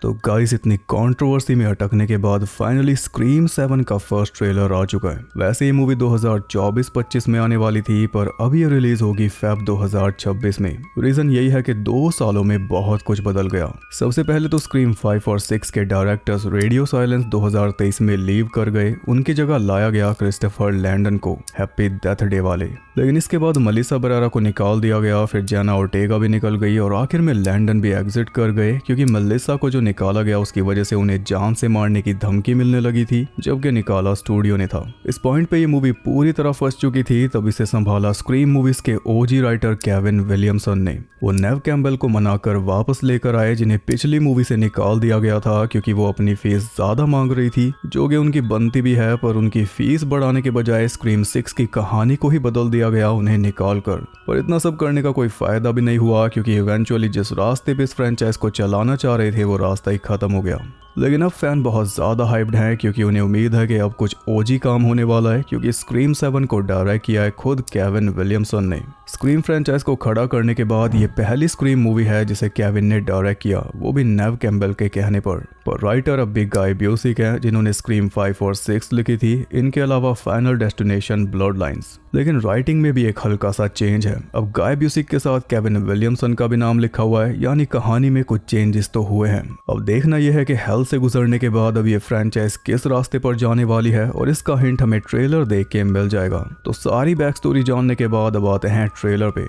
तो गाइस इतनी कंट्रोवर्सी में अटकने के बाद फाइनली स्क्रीम 7 का फर्स्ट ट्रेलर आ चुका है। वैसे ये मूवी 2024-25 में आने वाली थी पर अब ये रिलीज होगी फेब 2026 में। रीजन यही है कि 2 सालों में बहुत कुछ बदल गया। सबसे पहले तो स्क्रीम 5 और 6 के डायरेक्टर्स रेडियो साइलेंस 2023 में लीव कर गए, उनकी जगह लाया गया क्रिस्टोफर लैंडन को हैप्पी डेथ डे वाले। लेकिन इसके बाद मलिसा बरारा को निकाल दिया गया, फिर जेना ओर्टेगा भी निकल गई और आखिर में लैंडन भी एग्जिट कर गए क्योंकि मलिसा को जो निकाला गया उसकी वजह से उन्हें जान से मारने की धमकी मिलने लगी थी, जबकि निकाला स्टूडियो ने था। इस पॉइंट पे ये मूवी पूरी तरह फंस चुकी थी, तब इसे संभाला स्क्रीम मूवीज के ओजी राइटर केविन विलियमसन ने। वो नेव कैम्बेल को मनाकर वापस लेकर आए, जिन्हें पिछली मूवी से निकाल दिया गया था क्योंकि वो अपनी फीस ज्यादा मांग रही थी, जो कि उनकी बनती भी है, पर उनकी फीस बढ़ाने के बजाय स्क्रीम 6 की कहानी को ही बदल दिया गया उन्हें निकाल कर। पर इतना सब करने का कोई फायदा भी नहीं हुआ क्योंकि इवेंचुअली जिस रास्ते पे इस फ्रेंचाइज को चलाना चाह रहे थे वो रास्ता ही खत्म हो गया। लेकिन अब फैन बहुत ज़्यादा हाइप्ड हैं क्योंकि उन्हें उम्मीद है कि अब कुछ ओजी काम होने वाला है, क्योंकि स्क्रीम 7 को डायरेक्ट किया है खुद केविन विलियमसन ने। स्क्रीम फ्रेंचाइज को खड़ा करने के बाद ये पहली स्क्रीम मूवी है जिसे केविन ने डायरेक्ट किया, वो भी नेव कैम्बेल के कहने पर राइटर अब भी गाय ब्यूसिक है जिन्होंने स्क्रीम 5 और 6 लिखी थी, इनके अलावा फाइनल डेस्टिनेशन ब्लड लाइन्स। लेकिन राइटिंग में भी एक हल्का सा चेंज है, अब गाय ब्यूसिक के साथ केविन विलियमसन का भी नाम लिखा हुआ है, यानी कहानी में कुछ चेंजेस तो हुए हैं। अब देखना यह है कि हेल से गुजरने के बाद अब ये फ्रेंचाइज किस रास्ते पर जाने वाली है और इसका हिंट हमें ट्रेलर देख के मिल जाएगा। तो सारी बैक स्टोरी जानने के बाद अब आते हैं ट्रेलर पे।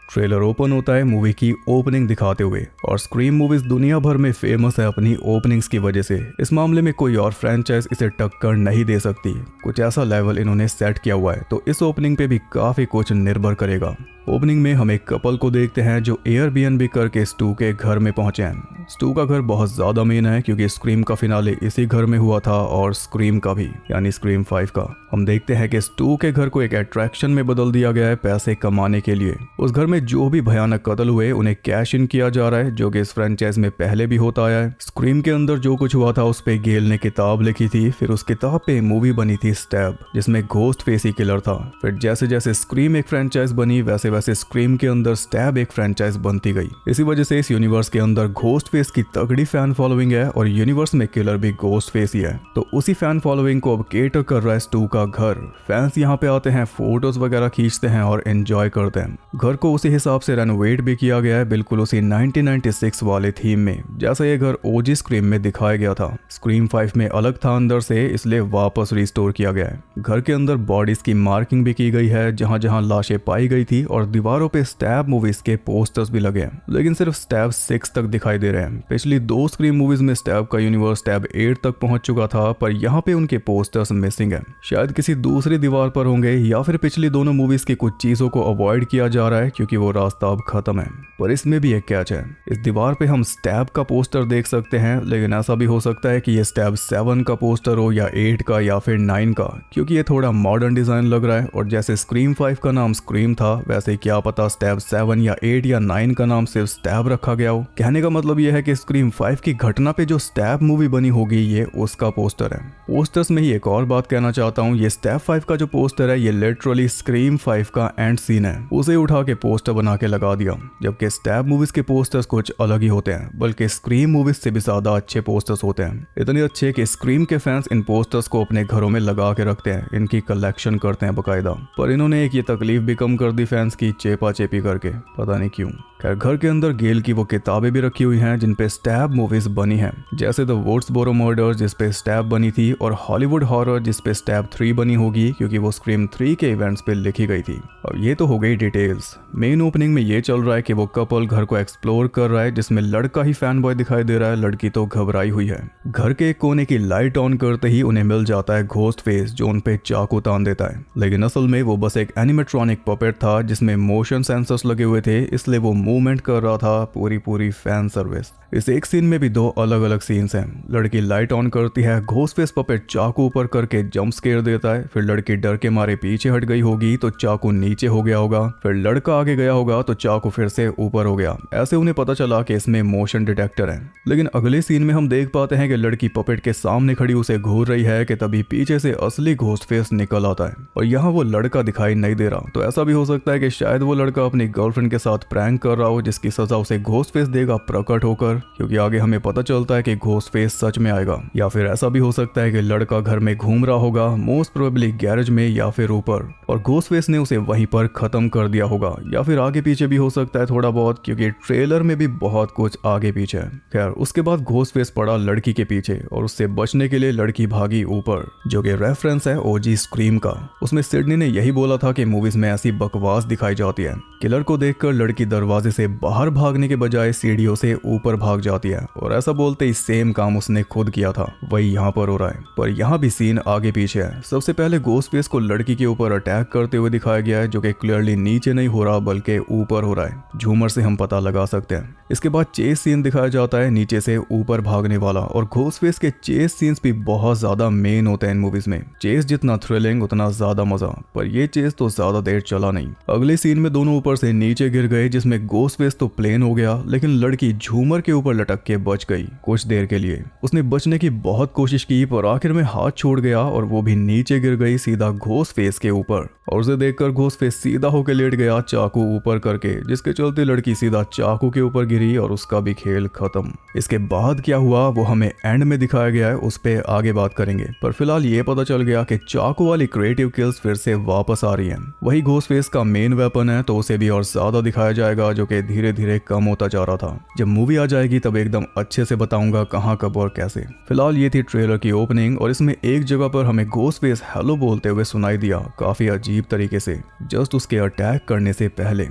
ट्रेलर ओपन होता है मूवी की ओपनिंग दिखाते हुए, और स्क्रीम मूवीज दुनिया भर में फेमस है अपनी ओपनिंग्स की वजह से। इस मामले में कोई और फ्रेंचाइज इसे टक्कर नहीं दे सकती, कुछ ऐसा लेवल इन्होंने सेट किया हुआ है, तो इस ओपनिंग पे भी काफी कुछ निर्भर करेगा। ओपनिंग में हम एक कपल को देखते हैं जो एयरबीएनबी करके स्टू के घर में पहुंचे हैं। स्टू का घर बहुत ज्यादा मेन है क्योंकि स्क्रीम का फिनाले इसी घर में हुआ था और स्क्रीम का भी, यानी स्क्रीम 5 का। हम देखते हैं कि स्टू के घर को एक अट्रैक्शन में बदल दिया गया है पैसे कमाने के लिए। उस घर में जो भी भयानक कत्ल हुए उन्हें कैश इन किया जा रहा है, जो कि इस फ्रेंचाइज में पहले भी होता आया है। स्क्रीम के अंदर जो कुछ हुआ था उस पे गेल ने किताब लिखी थी, फिर उस किताब पे मूवी बनी थी स्टैब, जिसमें घोस्ट फेस ही किलर था। फिर जैसे जैसे स्क्रीम एक फ्रेंचाइज बनी वैसे वैसे स्क्रीम के अंदर स्टैब एक फ्रेंचाइज बनती गई। इसी वजह से इस यूनिवर्स के अंदर घोस्ट फेस की तगड़ी फैन फॉलोइंग है और यूनिवर्स में किलर भी घोस्ट फेस ही है। तो उसी फैन फॉलोइंग को अब केटर कर रहा है स्टू का घर। फैंस यहाँ पे आते हैं, फोटोज वगैरह खींचते हैं और एंजॉय करते हैं। घर को उसी हिसाब से रेनोवेट भी किया गया है, बिल्कुल उसी 1996 वाले थीम में, जैसा ये घर ओजी स्क्रीम में दिखाया गया था। स्क्रीम 5 में अलग था अंदर से, इसलिए वापस रिस्टोर किया गया है। घर के अंदर बॉडीज की मार्किंग भी की गई है जहां जहां लाशें पाई गई थी, और दीवारों पे स्टैब मूवीज के पोस्टर्स भी लगे हैं, लेकिन सिर्फ स्टैब 6 तक दिखाई दे रहे हैं। पिछली 2 स्क्रीम मूवीज में स्टैब का यूनिवर्स स्टैब 8 तक पहुंच चुका था, पर यहाँ पे उनके पोस्टर्स मिसिंग है। शायद किसी दूसरी दीवार पर होंगे या फिर पिछली दोनों मूवीज की कुछ चीजों को अवॉइड किया जा रहा है क्योंकि वो रास्ता अब खत्म है। पर इसमें भी एक कैच है, इस दीवार पे हम स्टैब का पोस्टर देख सकते हैं, लेकिन ऐसा भी हो सकता है कि ये स्टैब 7 का पोस्टर हो या 8 का या फिर 9 का, क्योंकि ये थोड़ा मॉडर्न डिजाइन लग रहा है। और जैसे स्क्रीम 5 का नाम स्क्रीम था, वैसे क्या पता स्टैब 7 या 8 या 9 का नाम सिर्फ स्टैब रखा गया हो। कहने का मतलब यह है कि स्क्रीम 5 की घटना पे जो स्टैब मूवी बनी होगी ये उसका पोस्टर है। पोस्टर्स में ही एक और बात कहना चाहता हूँ, ये स्टैब 5 का जो पोस्टर है ये लिटरली स्क्रीम 5 का एंड सीन है, उसे उठा के पोस्टर बना के लगा दिया। जबकि स्टैब मूवीज के पोस्टर्स कुछ अलग ही होते हैं, बल्कि स्क्रीम मूवीज से भी ज्यादा अच्छे पोस्टर्स होते हैं। इतने अच्छे कि स्क्रीम के फैंस इन पोस्टर्स को अपने घरों में लगा के रखते हैं, इनकी कलेक्शन करते हैं बकायदा। पर इन्होंने एक ये तकलीफ भी कम कर दी फैंस की, चेपा चेपी करके, पता नहीं क्यों। खैर, घर के अंदर गेल की वो किताबें भी रखी हुई हैं जिन पे स्टैब मूवीज बनी हैं, जैसे द वुड्सबोरो मर्डर जिस पे स्टैब बनी थी, और हॉलीवुड हॉरर जिस पे स्टैब 3 बनी होगी क्योंकि वो स्क्रीम 3 के इवेंट्स पे लिखी गई थी। और ये तो हो गई डिटेल्स। मेन ओपनिंग में ये चल रहा है कि वो कपल घर को एक्सप्लोर कर रहा है, जिसमें लड़का ही फैन बॉय दिखाई दे रहा है, लड़की तो घबराई हुई है। घर के एक कोने की लाइट ऑन करते ही उन्हें मिल जाता है घोस्ट फेस जो उन पे चाकू तान देता है, लेकिन असल में वो बस एक एनिमेट्रॉनिक पपेट था जिसमें मोशन सेंसर्स लगे हुए थे, इसलिए वो मूवमेंट कर रहा था। पूरी फैन सर्विस। इस एक सीन में भी 2 अलग अलग सीन्स हैं। लड़की लाइट ऑन करती है, घोस्ट फेस पपेट चाकू ऊपर करके जंप स्केयर देता है, फिर लड़की डर के मारे पीछे हट गई होगी तो चाकू नीचे हो गया होगा, फिर लड़का आगे गया होगा तो चाकू फिर से ऊपर हो गया। ऐसे उन्हें पता चला कि इसमें मोशन डिटेक्टर है। लेकिन अगले सीन में हम देख पाते हैं कि लड़की पपेट के सामने खड़ी उसे घूर रही है कि तभी पीछे से असली घोस्ट फेस निकल आता है, और यहाँ वो लड़का दिखाई नहीं दे रहा। तो ऐसा भी हो सकता है कि शायद वो लड़का अपनी गर्लफ्रेंड के साथ प्रैंक कर रहा हो, जिसकी सजा उसे घोस्ट फेस देगा प्रकट होकर, क्योंकि आगे हमें पता चलता है कि घोस्ट फेस सच में आएगा। या फिर ऐसा भी हो सकता है कि लड़का घर में घूम रहा होगा, मोस्ट प्रोबेबली गैरेज में या फिर ऊपर, और घोस्ट फेस ने उसे वहीं पर खत्म कर दिया होगा। या फिर आगे पीछे भी हो सकता है थोड़ा बहुत, क्योंकि ट्रेलर में भी बहुत कुछ आगे पीछे है। खैर उसके बाद घोस्ट फेस पड़ा लड़की के पीछे और उससे बचने के लिए लड़की भागी ऊपर, जो कि रेफरेंस है ओजी स्क्रीम का। उसमें सिडनी ने यही बोला था कि मूवीज में ऐसी बकवास दिखाई जाती है। किलर को देखकर लड़की दरवाजे से बाहर भागने के बजाय सीढ़ियों से ऊपर भाग जाती है, और ऐसा बोलते ही सेम काम उसने खुद किया था वही यहाँ पर हो रहा है। पर यहाँ भी सीन आगे पीछे है। सबसे पहले घोस्ट फेस को लड़की के ऊपर अटैक करते हुए दिखाया गया है, जो कि क्लियरली नीचे नहीं हो रहा बल्कि ऊपर हो रहा है। झूमर से हम पता लगा सकते हैं। इसके बाद चेस सीन दिखाया जाता है, नीचे से ऊपर भागने वाला, और घोस्ट फेस के चेस सीन्स भी बहुत ज्यादा मेन होते हैं इन मूवीज में। चेस जितना थ्रिलिंग उतना ज्यादा मजा, पर ये चेस तो ज्यादा देर चला नहीं। अगले सीन में दोनों ऊपर से नीचे गिर गए, जिसमें घोस्ट फेस तो प्लेन हो गया, लेकिन लड़की झूमर के ऊपर लटक के बच गई। कुछ देर के लिए उसने बचने की बहुत कोशिश की, पर आखिर में हाथ छोड़ गया और वो भी नीचे गिर गई सीधा घोस्ट फेस के ऊपर। और उसे देखकर घोस्ट फेस सीधा होकर लेट गया चाकू ऊपर करके, जिसके चलते लड़की सीधा चाकू के ऊपर गिरी और उसका भी खेल खत्म। इसके बाद क्या हुआ वो हमें एंड में दिखाया गया है, उस पे आगे बात करेंगे। पर फिलहाल ये पता चल गया कि चाकू वाली क्रिएटिव किल्स फिर से वापस आ रही हैं। वही घोस्ट फेस का मेन वेपन है, तो उसे भी और ज्यादा दिखाया जाएगा, जो कि धीरे धीरे कम होता जा रहा था। जब मूवी आ जाएगी तब एकदम अच्छे से बताऊंगा कहाँ कब और कैसे। फिलहाल ये थी ट्रेलर की ओपनिंग, और इसमें एक जगह पर हमें घोस्ट फेस हेलो बोलते हुए सुनाई दिया, काफी अजीब तरीके से, जस्ट उसके अटैक करने से पहले।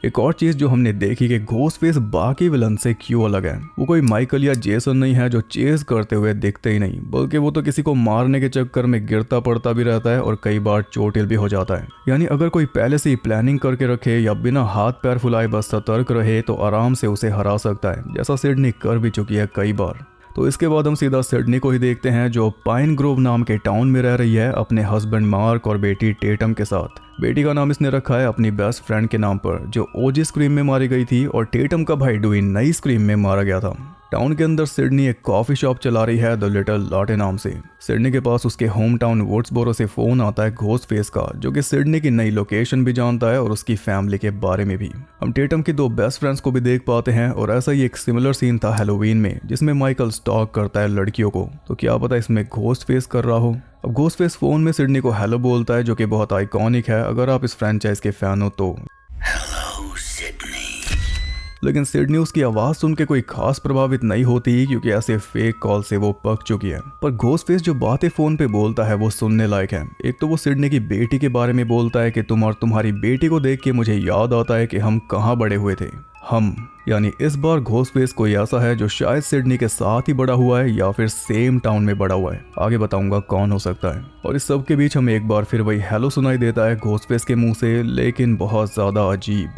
एक और चीज जो हमने देखी कि घोस्ट फेस बाकी विलन से क्यों अलग है। वो कोई माइकल या जेसन नहीं है जो चेज करते हुए दिखते ही नहीं, बल्कि वो तो किसी को मारने के चक्कर में गिरता पड़ता भी रहता है और कई बार चोटिल भी हो जाता है। यानी अगर कोई पहले से ही प्लानिंग करके रखे या बिना हाथ पैर फुलाए बस सतर्क रहे तो आराम से उसे हरा सकता है, जैसा सिडनी कर भी चुकी है कई बार। तो इसके बाद हम सीधा सिडनी को ही देखते हैं, जो पाइन ग्रोव नाम के टाउन में रह रही है अपने हस्बैंड मार्क और बेटी टेटम के साथ। बेटी का नाम इसने रखा है अपनी बेस्ट फ्रेंड के नाम पर, जो ओजी स्क्रीम में मारी गई थी, और टेटम का भाई डुइन नई स्क्रीम में मारा गया था। टाउन के अंदर सिडनी एक कॉफी शॉप चला रही है द लिटिल लॉटे नाम से। सिडनी के पास उसके होम टाउन वुड्सबोरो से फोन आता है घोस्ट फेस का, जो कि सिडनी की नई लोकेशन भी जानता है और उसकी फैमिली के बारे में भी। हम टेटम की दो बेस्ट फ्रेंड्स को भी देख पाते हैं, और ऐसा ही एक सिमिलर सीन था हैलोवीन में, जिसमें माइकल स्टॉक करता है लड़कियों को। तो क्या पता इसमें घोस्ट फेस कर रहा हो। अब घोस्ट फेस फोन में सिडनी को हेलो बोलता है, जो कि बहुत आइकॉनिक है अगर आप इस फ्रेंचाइज के फैन हो तो। लेकिन सिडनी उसकी आवाज सुन के कोई खास प्रभावित नहीं होती, क्योंकि ऐसे फेक कॉल से वो पक चुकी है। पर घोस्ट फेस जो बातें फोन पे बोलता है वो सुनने लायक है। एक तो वो सिडनी की बेटी के बारे में बोलता है कि तुम और तुम्हारी बेटी को देख के मुझे याद आता है कि हम कहाँ बड़े हुए थे। हम यानी इस बार घोस्ट फेस कोई ऐसा है जो शायद सिडनी के साथ ही बड़ा हुआ है या फिर सेम टाउन में बड़ा हुआ है। आगे बताऊंगा कौन हो सकता है। और इस सब के बीच हमें एक बार फिर वही हेलो सुनाई देता है घोस्ट फेस के मुंह से, लेकिन बहुत ज्यादा अजीब।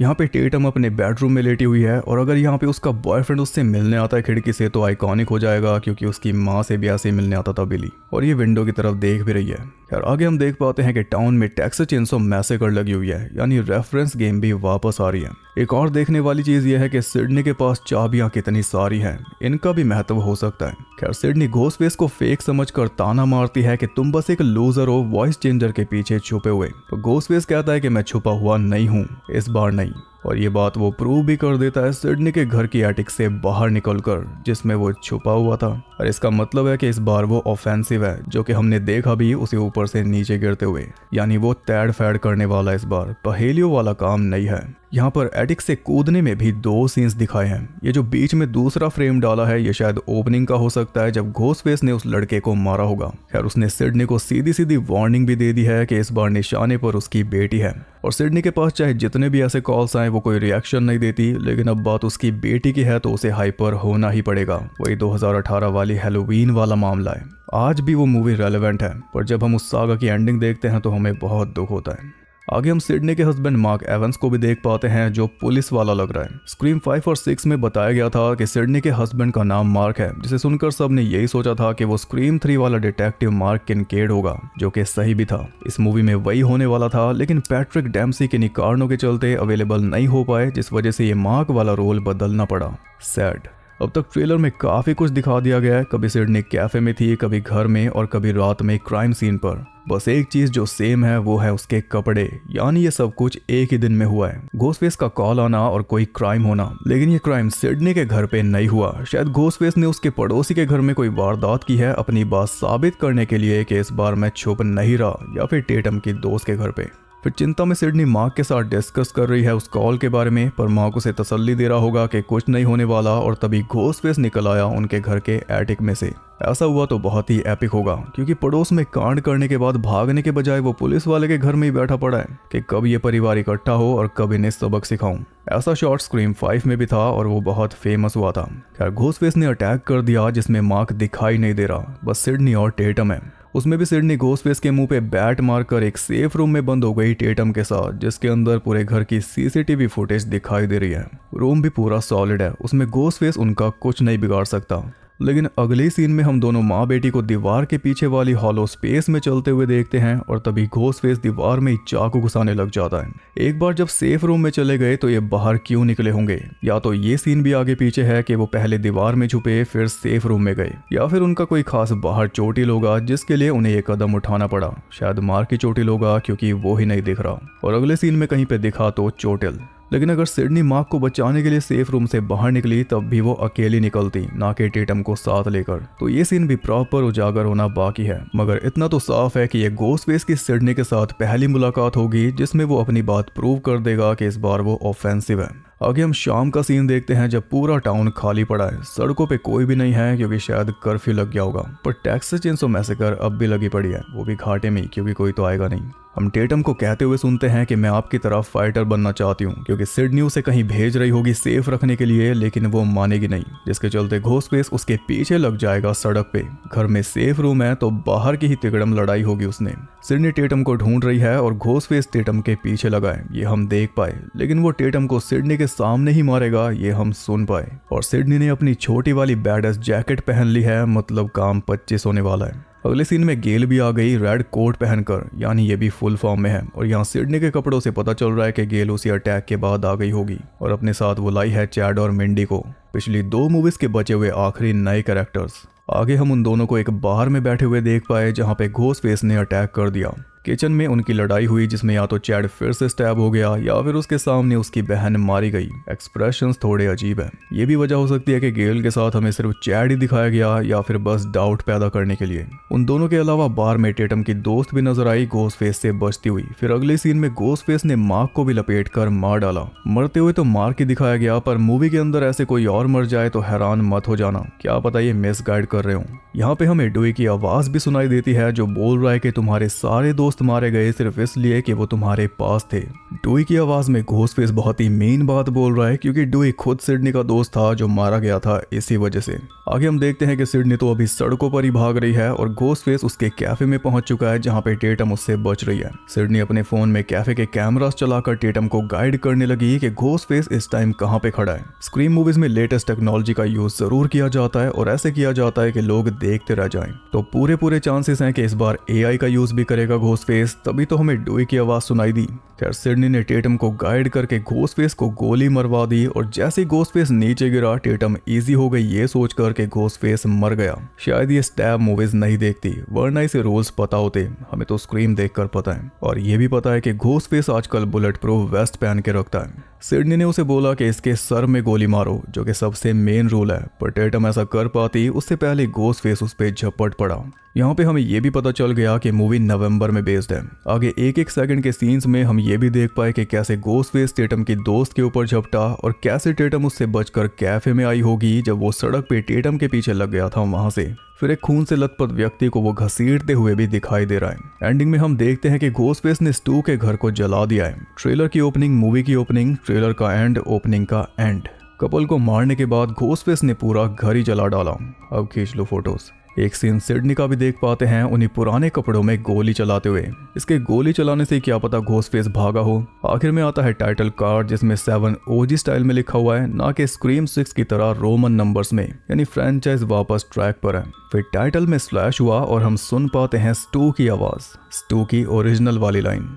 यहाँ पे टेटम अपने बेडरूम में लेटी हुई है, और अगर यहाँ पे उसका बॉयफ्रेंड उससे मिलने आता है खिड़की से तो आइकॉनिक हो जाएगा, क्योंकि उसकी माँ से भी ऐसे मिलने आता था बिली, और ये विंडो की तरफ देख भी रही है। यार आगे हम देख पाते हैं कि टाउन में टेक्सास चेनसो मैसेकर लगी हुई है, यानी रेफरेंस गेम भी वापस आ रही है। एक और देखने वाली चीज यह है कि सिडनी के पास चाबियां कितनी सारी हैं, इनका भी महत्व हो सकता है। खैर सिडनी घोस्ट फेस को फेक समझकर ताना मारती है कि तुम बस एक लूजर हो वॉइस चेंजर के पीछे छुपे हुए। तो घोस्ट फेस कहता है कि मैं छुपा हुआ नहीं हूँ, इस बार नहीं। और ये बात वो प्रूव भी कर देता है सिडनी के घर की एटिक से बाहर निकलकर, जिसमें वो छुपा हुआ था। और इसका मतलब है कि इस बार वो ऑफेंसिव है, जो कि हमने देखा भी उसे ऊपर से नीचे गिरते हुए, यानी वो तैड़ फैड़ करने वाला इस बार पहेलियों वाला काम नहीं है। यहाँ पर एटिक से कूदने में भी दो सीन्स दिखाए हैं। ये जो बीच में दूसरा फ्रेम डाला है ये शायद ओपनिंग का हो सकता है, जब घोस्ट फेस ने उस लड़के को मारा होगा। खैर उसने सिडनी को सीधी सीधी वार्निंग भी दे दी है कि इस बार निशाने पर उसकी बेटी है। और सिडनी के पास चाहे जितने भी ऐसे कॉल्स आए वो कोई रिएक्शन नहीं देती, लेकिन अब बात उसकी बेटी की है तो उसे हाइपर होना ही पड़ेगा। वही 2018 वाली हैलोवीन वाला मामला है। आज भी वो मूवी रेलेवेंट है, पर जब हम उस सागा की एंडिंग देखते हैं तो हमें बहुत दुख होता है। आगे हम सिडनी के हस्बैंड मार्क एवंस को भी देख पाते हैं, जो पुलिस वाला लग रहा है। स्क्रीम 5 और 6 में बताया गया था कि सिडनी के हस्बैंड का नाम मार्क है, जिसे सुनकर सब ने यही सोचा था कि वो स्क्रीम 3 वाला डिटेक्टिव मार्क किनकेड होगा, जो कि सही भी था। इस मूवी में वही होने वाला था, लेकिन पैट्रिक डेम्सी किन्हीं कारणों के चलते अवेलेबल नहीं हो पाए, जिस वजह से ये मार्क वाला रोल बदलना पड़ा। सैड। अब तक ट्रेलर में काफी कुछ दिखा दिया गया है। कभी सिडनी कैफे में थी, कभी घर में और कभी रात में क्राइम सीन पर। बस एक चीज जो सेम है वो है उसके कपड़े, यानी ये सब कुछ एक ही दिन में हुआ है। घोस्टफेस का कॉल आना और कोई क्राइम होना, लेकिन ये क्राइम सिडनी के घर पे नहीं हुआ। शायद घोस्टफेस ने उसके पड़ोसी के घर में कोई वारदात की है अपनी बात साबित करने के लिए कि इस बार मैं छुप नहीं रहा, या फिर टेटम की दोस्त के घर पे। फिर चिंता में सिडनी मार्क के साथ डिस्कस कर रही है उस कॉल के बारे में, पर मार्क उसे तसल्ली दे रहा होगा कि कुछ नहीं होने वाला, और तभी घोस्टफेस निकल आया उनके घर के एटिक में से। ऐसा हुआ तो बहुत ही एपिक होगा, क्योंकि पड़ोस में कांड करने के बाद भागने के बजाय वो पुलिस वाले के घर में ही बैठा पड़ा है कि कब ये परिवार इकट्ठा हो और कब इन्हें सबक सिखाऊं। ऐसा शॉट स्क्रीम 5 में भी था और वो बहुत फेमस हुआ था। खैर घोस्टफेस ने अटैक कर दिया जिसमें मार्क दिखाई नहीं दे रहा, बस सिडनी और टेटम है। उसमें भी सिडनी घोस्टफेस के मुंह पे बैट मारकर एक सेफ रूम में बंद हो गई टेटम के साथ, जिसके अंदर पूरे घर की सीसीटीवी फुटेज दिखाई दे रही है। रूम भी पूरा सॉलिड है, उसमें घोस्टफेस उनका कुछ नहीं बिगाड़ सकता। लेकिन अगले सीन में हम दोनों माँ बेटी को दीवार के पीछे वाली हॉलो स्पेस में चलते हुए देखते हैं, और तभी घोस्टफेस दीवार में ही चाकू घुसाने लग जाता है। एक बार जब सेफ रूम में चले गए तो ये बाहर क्यों निकले होंगे? या तो ये सीन भी आगे पीछे है कि वो पहले दीवार में छुपे फिर सेफ रूम में गए, या फिर उनका कोई खास बाहर चोटिल होगा जिसके लिए उन्हें ये कदम उठाना पड़ा। शायद मार की चोटिल होगा क्योंकि वो ही नहीं दिख रहा, और अगले सीन में कहीं पे दिखा तो चोटिल। लेकिन अगर सिडनी मार्क को बचाने के लिए सेफ रूम से बाहर निकली तब भी वो अकेली निकलती, ना कि टेटम को साथ लेकर। तो ये सीन भी प्रॉपर उजागर होना बाकी है, मगर इतना तो साफ है कि ये घोस्टफेस की सिडनी के साथ पहली मुलाकात होगी जिसमें वो अपनी बात प्रूव कर देगा कि इस बार वो ऑफेंसिव है। आगे हम शाम का सीन देखते हैं जब पूरा टाउन खाली पड़ा है, सड़कों पे कोई भी नहीं है क्योंकि शायद कर्फ्यू लग गया होगा। पर टेक्सास चेनसो मैसेकर अब भी लगी पड़ी है, वो भी घाटे में, क्योंकि कोई तो आएगा नहीं। हम टेटम को कहते हुए सुनते हैं कि मैं आपकी तरह फाइटर बनना चाहती हूँ, क्योंकि सिडनी उसे कहीं भेज रही होगी सेफ रखने के लिए, लेकिन वो मानेगी नहीं, जिसके चलते घोस्टफेस उसके पीछे लग जाएगा सड़क पे। घर में सेफ रूम है तो बाहर की ही तिगड़म लड़ाई होगी उसने। सिडनी टेटम को ढूंढ रही है और घोस्टफेस टेटम के पीछे लगा है, ये हम देख पाए, लेकिन वो टेटम को सिडनी के सामने ही मारेगा ये हम सुन पाए। और सिडनी ने अपनी छोटी वाली बैडस जैकेट पहन ली है, मतलब काम 25 होने वाला है। अगले सीन में गेल भी आ गई रेड कोट पहनकर, यानी ये भी फुल फॉर्म में है, और यहाँ सिडनी के कपड़ों से पता चल रहा है कि गेल उसी अटैक के बाद आ गई होगी, और अपने साथ वो लाई है चैड और मिंडी को, पिछली 2 मूवीज के बचे हुए आखिरी नए कैरेक्टर्स। आगे हम उन दोनों को एक बार में बैठे हुए देख पाए जहाँ पे घोस्टफेस ने अटैक कर दिया। किचन में उनकी लड़ाई हुई जिसमें या तो चैड फिर से स्टैब हो गया या फिर उसके सामने उसकी बहन मारी गई। एक्सप्रेशंस थोड़े अजीब है, ये भी वजह हो सकती है कि गेल के साथ हमें सिर्फ चैड ही दिखाया गया या फिर बस डाउट पैदा करने के लिए। उन दोनों के अलावा बार में टेटम की दोस्त भी नजर आई घोस्टफेस से बचती हुई। फिर अगले सीन में घोस्टफेस ने मार्क को भी लपेट कर मार डाला। मरते हुए तो मार्क ही दिखाया गया, पर मूवी के अंदर ऐसे कोई और मर जाए तो हैरान मत हो जाना, क्या पता ये मिसगाइड कर रहे हो। यहाँ पे हमें डुई की आवाज भी सुनाई देती है जो बोल रहा है कि तुम्हारे सारे दोस्त मारे गए सिर्फ इसलिए कि वो तुम्हारे पास थे। डुई की आवाज में घोस्टफेस बहुत ही मेन बात बोल रहा है, क्योंकि डुई खुद सिडनी का दोस्त था जो मारा गया था इसी वजह से। आगे हम देखते हैं कि सिडनी तो अभी सड़कों पर ही भाग रही है और घोस्टफेस उसके कैफे में पहुंच चुका है जहां पे टेटम उससे बच रही है। सिडनी अपने फोन में कैफे के कैमरास चलाकर टेटम को गाइड करने लगी कि घोस्टफेस इस टाइम कहां पे खड़ा है। स्क्रीम मूवीज में लेटेस्ट टेक्नोलॉजी का यूज जरूर किया जाता है और ऐसे किया जाता है कि लोग देखते रह जाएं, तो पूरे चांसेस हैं कि इस बार एआई का यूज भी करेगा घोस्टफेस, तभी तो हमें डुई की आवाज सुनाई दी। खैर सिडनी ने टेटम को गाइड करके घोस्टफेस को गोली मरवा दी और जैसे घोस्टफेस नीचे गिरा टेटम इजी हो गई ये सोच कर के घोस्टफेस मर गया। शायद ये स्टैब मूवीज नहीं देखती, वरना इसे रूल्स पता होते, हमें तो स्क्रीम देखकर पता है। और ये भी पता है कि घोस्टफेस आजकल बुलेट प्रूफ वेस्ट पहन के रखता है। सिडनी ने उसे बोला कि इसके सर में गोली मारो, जो कि सबसे मेन रूल है, पर टेटम ऐसा कर पाती उससे पहले घोस्टफेस उस पे झपट पड़ा। यहाँ पे हमें ये भी पता चल गया कि मूवी नवंबर में बेस्ड है। आगे एक सेकंड के सीन्स में हम ये भी देख पाए कि कैसे घोस्टफेस टेटम की दोस्त के ऊपर झपटा और कैसे टेटम उससे बचकर कैफे में आई होगी जब वो सड़क पे टेटम के पीछे लग गया था वहां से। फिर एक खून से लथपथ व्यक्ति को वो घसीटते हुए भी दिखाई दे रहा है। एंडिंग में हम देखते हैं कि घोस्टफेस ने स्टू के घर को जला दिया है। ट्रेलर की ओपनिंग, मूवी की ओपनिंग, ट्रेलर का एंड, ओपनिंग का एंड। कपल को मारने के बाद घोस्टफेस ने पूरा घर ही जला डाला। अब खींच लो फोटोज। एक सीन सिडनी का भी देख पाते हैं उन्हीं पुराने कपड़ों में गोली चलाते हुए। इसके गोली चलाने से क्या पता घोस्टफेस भागा हो। आखिर में आता है टाइटल कार्ड जिसमें 7 ओजी स्टाइल में लिखा हुआ है, ना कि स्क्रीम 6 की तरह रोमन नंबर्स में, यानी फ्रेंचाइज वापस ट्रैक पर है। फिर टाइटल में स्लैश हुआ और हम सुन पाते हैं स्टू की आवाज, स्टू की ओरिजिनल वाली लाइन।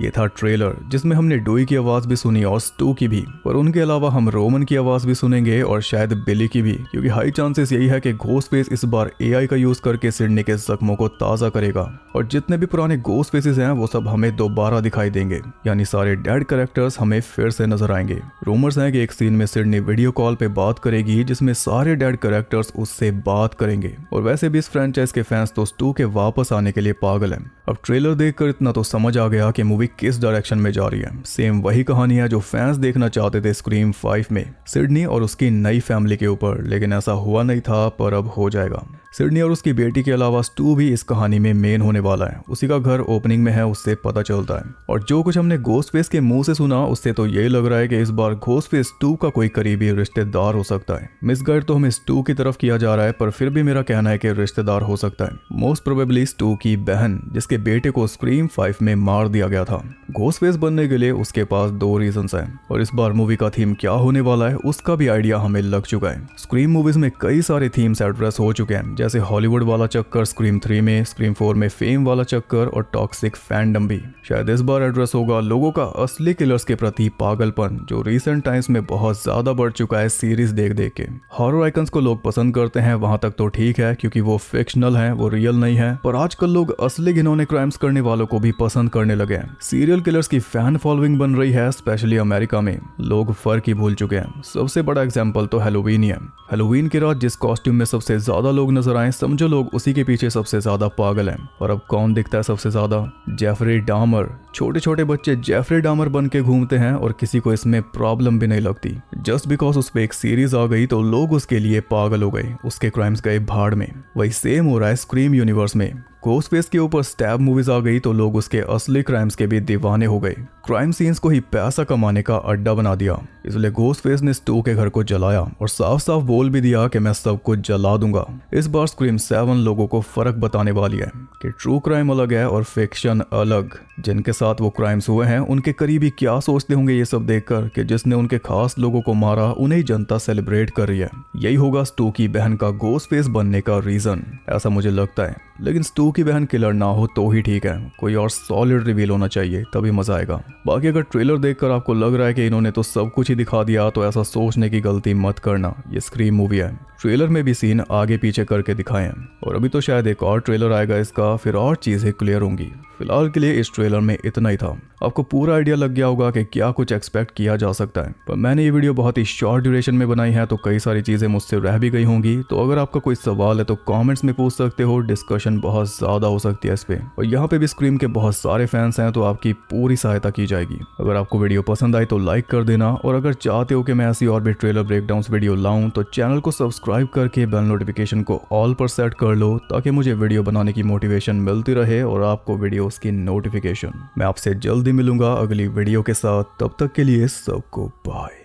ये था ट्रेलर जिसमें हमने डोई की आवाज भी सुनी और स्टू की भी, पर उनके अलावा हम रोमन की आवाज भी सुनेंगे और शायद बिली की भी, क्योंकि हाई चांसेस यही है कि घोस्टफेस इस बार एआई का यूज करके सिडनी के जख्मों को ताजा करेगा और जितने भी पुराने घोस्टफेसेस हैं वो सब हमें दोबारा दिखाई देंगे, यानी सारे डेड कैरेक्टर्स हमें फिर से नजर आएंगे। रूमर्स हैं कि एक सीन में सिडनी वीडियो कॉल पे बात करेगी जिसमें सारे डेड कैरेक्टर्स उससे बात करेंगे। और वैसे भी इस फ्रेंचाइज के फैंस तो स्टू के वापस आने के लिए पागल हैं। अब ट्रेलर देखकर इतना तो समझ आ गया कि मूवी किस डायरेक्शन में जा रही है। सेम वही कहानी है जो फैंस देखना चाहते थे स्क्रीम 5 में, सिडनी और उसकी नई फैमिली के ऊपर, लेकिन ऐसा हुआ नहीं था, पर अब हो जाएगा। सिडनी और उसकी बेटी के अलावा स्टू भी इस कहानी में मेन होने वाला है। उसी का घर ओपनिंग में है, उससे पता चलता है। और जो कुछ हमने घोस्टफेस के मुंह से सुना उससे तो यही लग रहा है कि इस बार घोस्टफेस स्टू का कोई करीबी रिश्तेदार हो सकता है। मिसगाइड तो हमें स्टू की तरफ किया जा रहा है, पर फिर भी मेरा कहना है कि रिश्तेदार हो सकता है। मोस्ट प्रोबेबली स्टू की बहन, जिसके बेटे को स्क्रीम 5 में मार दिया गया था। घोस्टफेस बनने के लिए उसके पास 2 रीजंस हैं, और इस बार मूवी का थीम क्या होने वाला है उसका भी आइडिया हमें लग चुका है। स्क्रीम मूवीज में कई सारे थीम्स एड्रेस हो चुके हैं, जैसे हॉलीवुड वाला चक्कर स्क्रीम 3 में, स्क्रीम 4 में फेम वाला चक्कर और टॉक्सिक फैंडम भी। शायद इस बार एड्रेस होगा लोगों का असली किलर्स के प्रति पागलपन, जो रिसेंट टाइम्स में बहुत ज्यादा बढ़ चुका है सीरीज देख देख के। हॉरर आइकन्स को लोग पसंद करते हैं, वहां तक तो ठीक है क्योंकि वो फिक्शनल है, वो रियल नहीं है, पर आजकल लोग असली घिनौने क्राइम्स करने वालों को भी पसंद करने लगे हैं। सीरियल किलर्स की फैन फॉलोइंग बन रही है, स्पेशली अमेरिका में। लोग फर्क ही भूल चुके हैं। सबसे बड़ा एग्जाम्पल तो हैलोवीन ही है। हैलोवीन की रात जिस कॉस्ट्यूम में सबसे ज्यादा लोग नजर आए, समझो लोग उसी के पीछे सबसे ज्यादा पागल हैं। और अब कौन दिखता है सबसे ज्यादा? जेफरी डामर। छोटे छोटे बच्चे जेफरी डामर बन के घूमते हैं और किसी को इसमें प्रॉब्लम भी नहीं लगती। जस्ट बिकॉज उस पे एक सीरीज आ गई तो लोग उसके लिए पागल हो गए, उसके क्राइम्स गए भाड़ में। वही सेम हो रहा है स्क्रीम यूनिवर्स में। घोस्टफेस के ऊपर स्टैब मूवीज आ गई तो लोग उसके असली क्राइम्स के भी दीवाने हो गए। क्राइम सीन्स को ही पैसा कमाने का अड्डा बना दिया, इसलिए घोस्टफेस ने स्टू के घर को जलाया और साफ साफ बोल भी दिया कि मैं सब कुछ जला दूंगा। इस बार स्क्रीम 7 लोगों को फर्क बताने वाली है कि ट्रू क्राइम अलग है और फिक्शन अलग। जिनके साथ वो क्राइम्स हुए हैं उनके करीबी क्या सोचते होंगे ये सब देखकर कि जिसने उनके खास लोगों को मारा उन्हें जनता सेलिब्रेट कर रही है। यही होगा स्टू की बहन का घोस्टफेस बनने का रीजन, ऐसा मुझे लगता है। लेकिन स्टू की बहन किलर ना हो तो ही ठीक है, कोई और सॉलिड रिवील होना चाहिए, तभी मजा आएगा। बाकी अगर ट्रेलर देखकर आपको लग रहा है कि इन्होंने तो सब कुछ ही दिखा दिया तो ऐसा सोचने की गलती मत करना। ये स्क्रीम मूवी है, ट्रेलर में भी सीन आगे पीछे करके दिखाए हैं और अभी तो शायद एक और ट्रेलर आएगा इसका, फिर और चीजें क्लियर होंगी। फिलहाल के लिए इस ट्रेलर में इतना ही था। आपको पूरा आइडिया लग गया होगा कि क्या कुछ एक्सपेक्ट किया जा सकता है, पर मैंने ये वीडियो बहुत ही शॉर्ट ड्यूरेशन में बनाई है तो कई सारी चीजें मुझसे रह भी गई होंगी। तो अगर आपका कोई सवाल है तो कमेंट्स में पूछ सकते हो, डिस्कशन बहुत ज्यादा हो सकती है इस पे। और यहाँ पे भी स्क्रीम के बहुत सारे फैंस हैं तो आपकी पूरी सहायता की जाएगी। अगर आपको वीडियो पसंद आई तो लाइक कर देना, और अगर चाहते हो कि मैं ऐसी और भी ट्रेलर ब्रेकडाउन्स वीडियो लाऊं तो चैनल को सब्सक्राइब करके बेल नोटिफिकेशन को ऑल पर सेट कर लो, ताकि मुझे वीडियो बनाने की मोटिवेशन मिलती रहे और आपको वीडियोस की नोटिफिकेशन। मैं आपसे जल्दी मिलूंगा अगली वीडियो के साथ, तब तक के लिए सबको बाय।